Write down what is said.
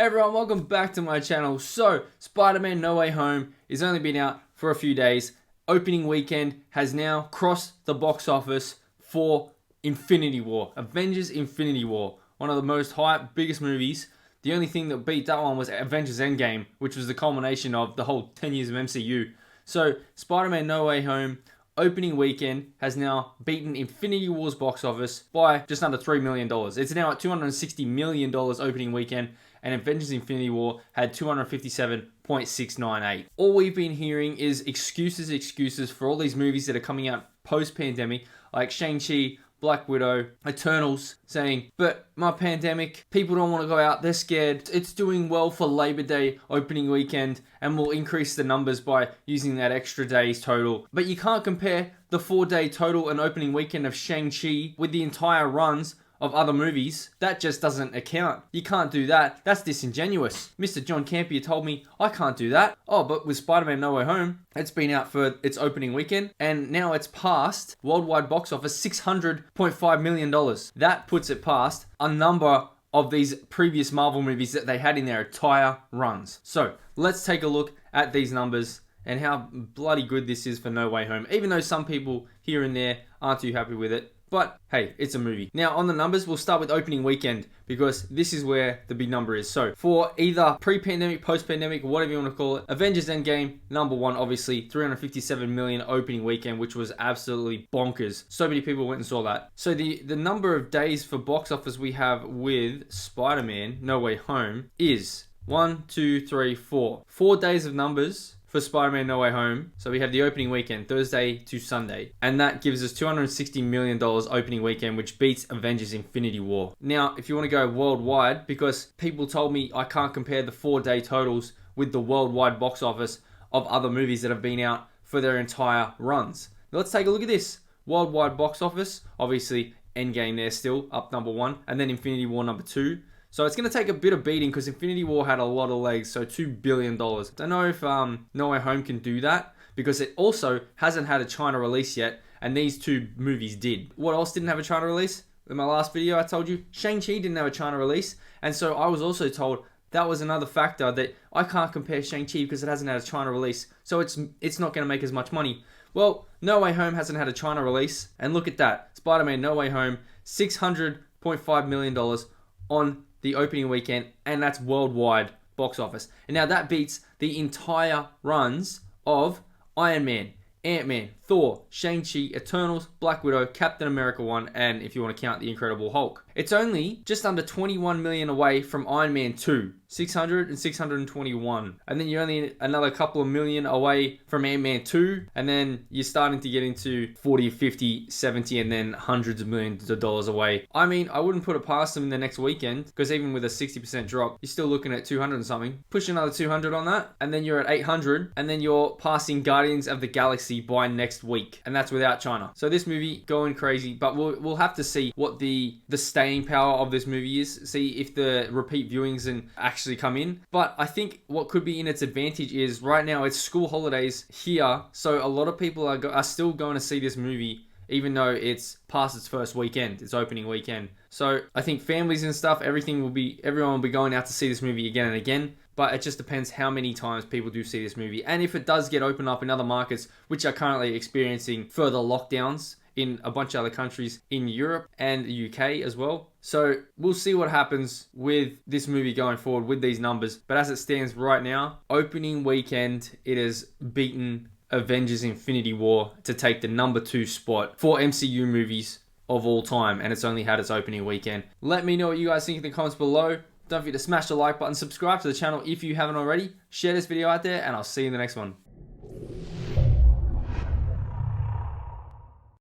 Hey everyone, welcome back to my channel. So, Spider-Man No Way Home is only been out for a few days. Opening weekend has now crossed the box office for Infinity War. Avengers Infinity War. One of the most hyped, biggest movies. The only thing that beat that one was Avengers Endgame, which was the culmination of the whole 10 years of MCU. So, Spider-Man No Way Home opening weekend has now beaten Infinity War's box office by just under $3 million. It's now at $260 million opening weekend, and Avengers Infinity War had 257.698. All we've been hearing is excuses for all these movies that are coming out post-pandemic, like Shang-Chi, Black Widow, Eternals, saying, but my pandemic, people don't want to go out, they're scared. It's doing well for Labor Day opening weekend and will increase the numbers by using that extra day's total. But you can't compare the 4-day total and opening weekend of Shang-Chi with the entire runs of other movies. That just doesn't account. You can't do that. That's disingenuous. Mr. John Campier told me I can't do that. Oh, but with Spider-Man No Way Home, it's been out for its opening weekend, and now it's past worldwide box office $600.5 million. That puts it past a number of these previous Marvel movies that they had in their entire runs. So let's take a look at these numbers and how bloody good this is for No Way Home, even though some people here and there aren't too happy with it. But hey, it's a movie. Now on the numbers, we'll start with opening weekend because this is where the big number is. So for either pre-pandemic, post-pandemic, whatever you want to call it, Avengers Endgame, number one, obviously, 357 million opening weekend, which was absolutely bonkers. So many people went and saw that. So the number of days for box office we have with Spider-Man No Way Home is 1, 2, 3, 4. 4 days of numbers for Spider-Man No Way Home. So we have the opening weekend, Thursday to Sunday. And that gives us $260 million opening weekend, which beats Avengers Infinity War. Now, if you want to go worldwide, because people told me I can't compare the 4-day totals with the worldwide box office of other movies that have been out for their entire runs. Now, let's take a look at this. Worldwide box office, obviously Endgame there still, up number 1, and then Infinity War number 2. So it's going to take a bit of beating because Infinity War had a lot of legs, so $2 billion. Don't know if No Way Home can do that because it also hasn't had a China release yet, and these two movies did. What else didn't have a China release? In my last video, I told you Shang-Chi didn't have a China release, and so I was also told that was another factor that I can't compare Shang-Chi because it hasn't had a China release, so it's not going to make as much money. Well, No Way Home hasn't had a China release, and look at that. Spider-Man No Way Home, $600.5 million on the opening weekend, and that's worldwide box office. And now that beats the entire runs of Iron Man, Ant-Man, Thor, Shang-Chi, Eternals, Black Widow, Captain America 1, and if you want to count the Incredible Hulk. It's only just under 21 million away from Iron Man 2, 600 and 621. And then you're only another couple of million away from Ant-Man 2, and then you're starting to get into 40, 50, 70, and then hundreds of millions of dollars away. I mean, I wouldn't put it past them in the next weekend, because even with a 60% drop, you're still looking at 200 and something. Push another 200 on that, and then you're at 800, and then you're passing Guardians of the Galaxy by next week, and that's without China. So this movie going crazy, but we'll have to see what the staying power of this movie is, see if the repeat viewings and actually come in. But I think what could be in its advantage is right now it's school holidays here, so a lot of people are still going to see this movie even though it's past its first weekend, its opening weekend. So I think families and stuff, everyone will be going out to see this movie again and again. But it just depends how many times people do see this movie. And if it does get opened up in other markets, which are currently experiencing further lockdowns in a bunch of other countries in Europe and the UK as well. So we'll see what happens with this movie going forward with these numbers. But as it stands right now, opening weekend, it has beaten Avengers Infinity War to take the number 2 spot for MCU movies of all time. And it's only had its opening weekend. Let me know what you guys think in the comments below. Don't forget to smash the like button, subscribe to the channel if you haven't already, share this video out there, and I'll see you in the next one.